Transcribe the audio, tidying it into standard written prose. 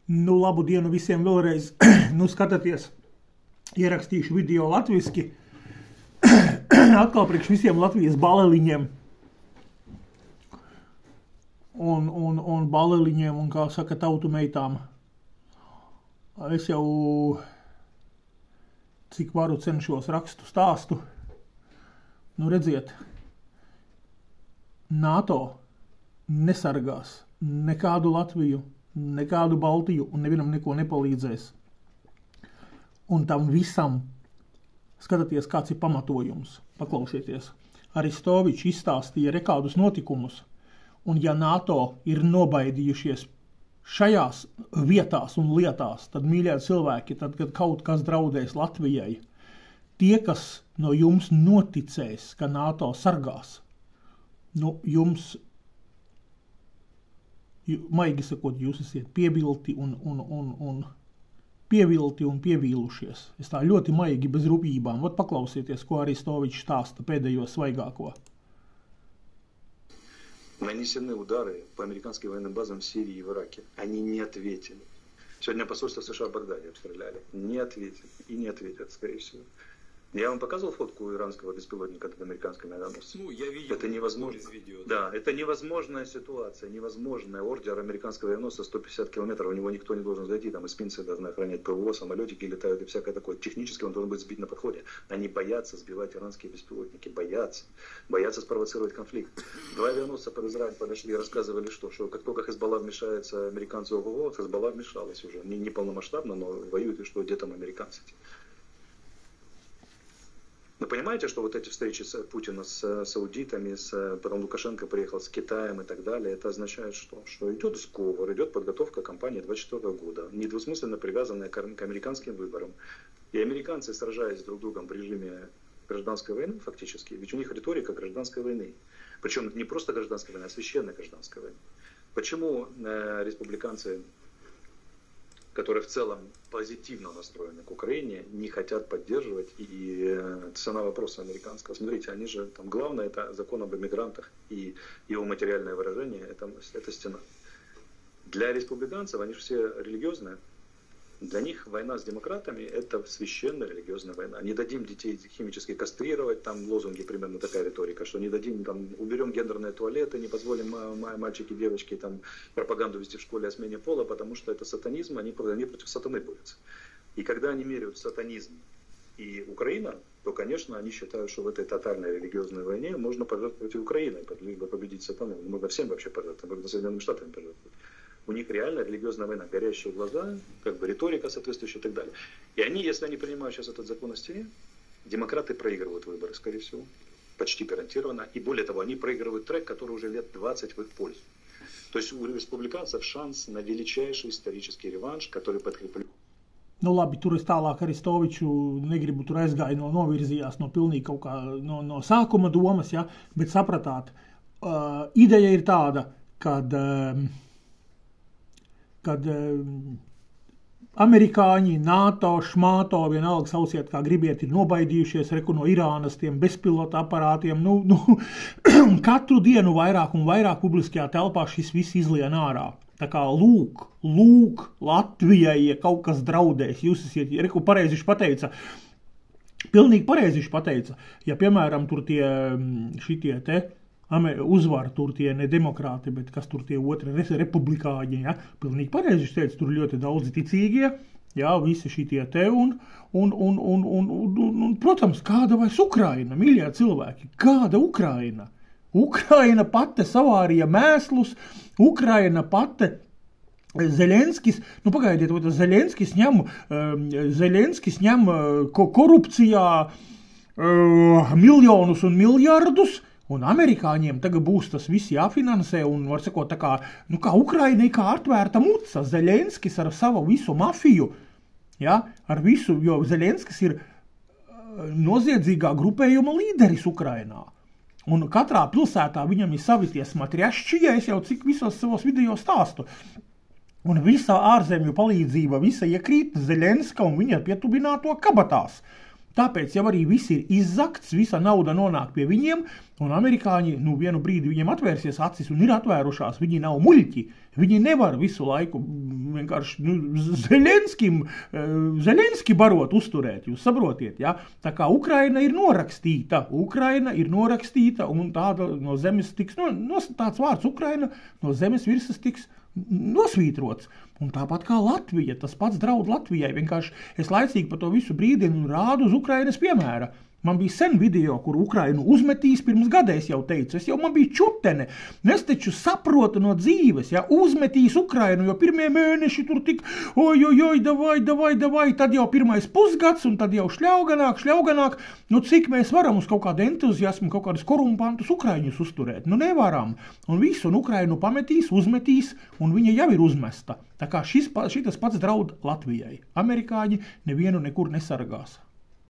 Nu, labu dienu visiem vēlreiz. Nu, skatāties, ierakstīšu video latviski. Atkal priekš visiem Latvijas baleliņiem. Un baleliņiem, un kā saka, tautu meitām. Es jau, cik varu cenšos rakstu stāstu. Nu, redziet, NATO nesargās nekādu Latviju, nekādu Baltiju un nevienam neko nepalīdzēs. Un tam visam, skatāties, kāds ir pamatojums. Paklausieties. Aristovičs izstāstīja rekādus notikumus, un ja NATO ir nobaidījušies šajās vietās un lietās, tad, mīļie cilvēki, tad, kad kaut kas draudēs Latvijai, tie, kas no jums noticēs, ka NATO sargās, nu, jums, maigi sakot, jūs esat pievilti un pievīlušies. Es tā ļoti maigi bez rupjībām. Vat paklausieties, ko Aristovičs stāsta pēdējo svaigāko. Нанесены удары по американским военным базам в Сирии и в Ираке. Они не ответили. Сегодня посольство США в Багдаде обстреляли. Не ответили. И не ответят, скорее всего. Я вам показывал фотку иранского беспилотника над американскими авианосцами? Ну, я видел. Это невозможно. Видео, да, это невозможная ситуация, невозможная. Ордер американского авианосца 150 километров, у него никто не должен зайти, там эсминцы должны охранять ПВО, самолетики летают и всякое такое. Технически он должен быть сбит на подходе. Они боятся сбивать иранские беспилотники, боятся спровоцировать конфликт. Два авианосца под Израиль подошли и рассказывали, что как только Хезболла вмешается, американцы ого-го, Хезболла вмешалась уже. Не полномасштабно, но воюют, и что, где там американцы? Вы понимаете, что вот эти встречи Путина с саудитами, потом Лукашенко приехал с Китаем и так далее, это означает что? Что идет сговор, идет подготовка кампании 2024 года, недвусмысленно привязанная к американским выборам. И американцы, сражаясь друг с другом в режиме гражданской войны фактически, ведь у них риторика гражданской войны. Причем не просто гражданской войны, а священной гражданской войны. Почему республиканцы, которые в целом позитивно настроены к Украине, не хотят поддерживать, и цена вопроса американского. Смотрите, они же, там главное, это закон об иммигрантах, и его материальное выражение, это стена. Для республиканцев, они же все религиозные, для них война с демократами это священная религиозная война. Не дадим детей химически кастрировать, там лозунги примерно такая риторика, что не дадим, там, уберем гендерные туалеты, не позволим мальчики и девочки там, пропаганду вести в школе о смене пола, потому что это сатанизм, они против сатаны борются. И когда они меряют сатанизм и Украина, то, конечно, они считают, что в этой тотальной религиозной войне можно пожертвовать против Украины, либо победить сатану. Можно всем вообще пожертвовать, можно Соединенными Штатами пожертвовать. У них реально религиозная война, горящие глаза, как бы риторика соответствующая и так далее. И они, если они принимают сейчас этот закон о стене, демократы проигрывают выборы, скорее всего, почти гарантированно. И более того, они проигрывают трек, который уже лет 20 в их пользу. То есть у республиканцев шанс на величайший исторический реванш, который подкреплен. Nu labi, tur es tālāk Aristoviču negribu tur aizgāju novirzījās no pilnīgi kaut kā no sākuma domas, ja, bet sapratāt, ideja ir tāda, kad amerikāņi, NATO, šmāto, vienalga sauciet, kā gribiet, ir nobaidījušies no Irānas tiem bezpilota aparātiem, katru dienu vairāk un vairāk publiskajā telpā šis viss izlien ārā. Tā kā lūk, Latvijai, ja kaut kas draudēs, jūs esat, reku pareizi viņš pateica, pilnīgi pareizi viņš pateica, ja, piemēram, tur šitie te uzvar, tur tie ne demokrāti, bet kas tur tie otri republikāņi, ja, pilnīgi pareizi viņš teica, tur ļoti daudzi ticīgie, ja, visi šitie te, un, protams, kāda vairs Ukraina, mīļie cilvēki, kāda Ukraina? Ukraina pati savārīja mēslus, Ukraina pati Zelenskis, pagaidiet, vai tas Zelenskis ņem korupcijā miljonus un miljardus, un amerikāņiem tagad būs tas viss jāfinansē, un var sakot, tā kā, kā Ukrainai kā atvērta muca, Zelenskis ar savu visu mafiju, ja, ar visu, jo Zelenskis ir noziedzīgā grupējuma līderis Ukrainā. Un katrā pilsētā viņam ir savi tie smatriašķi, ja es jau cik visos savos video stāstu. Un visa ārzemju palīdzība, visa iekrīt Zelenska un viņa pietubināto kabatās. Tāpēc jau arī viss ir izzakts, visa nauda nonāk pie viņiem, un amerikāņi, vienu brīdi viņiem atvērsies acis un ir atvērušās, viņi nav muļķi. Viņi nevar visu laiku vienkārši Zeļenski barot uzturēt, jūs saprotiet, ja? Tā kā Ukraina ir norakstīta, un tāda no zemes tiks, tāds vārds Ukraina no zemes virsmas tiks nosvītrots. Un tāpat kā Latvija, tas pats draud Latvijai, vienkārši es laicīgi par to visu brīdinu un rādu uz Ukrainas piemēra. Man bija sen video, kur Ukrainu uzmetīs pirms gada, es jau teicu, man bija čutene. Es taču saprotu no dzīves, ja uzmetīs Ukrainu, jo pirmie mēneši tur tik, davai, tad jau pirmais pusgads, un tad jau šļauganāk. Cik mēs varam uz kaut kādu entuziasmu, kaut kādus korumpantus Ukraiņus uzturēt? Nevaram. Un visu, un Ukrainu pametīs, uzmetīs, un viņa jau ir uzmesta. Tā kā šitas pats draud Latvijai. Amerikāņi nevienu nekur nesargās.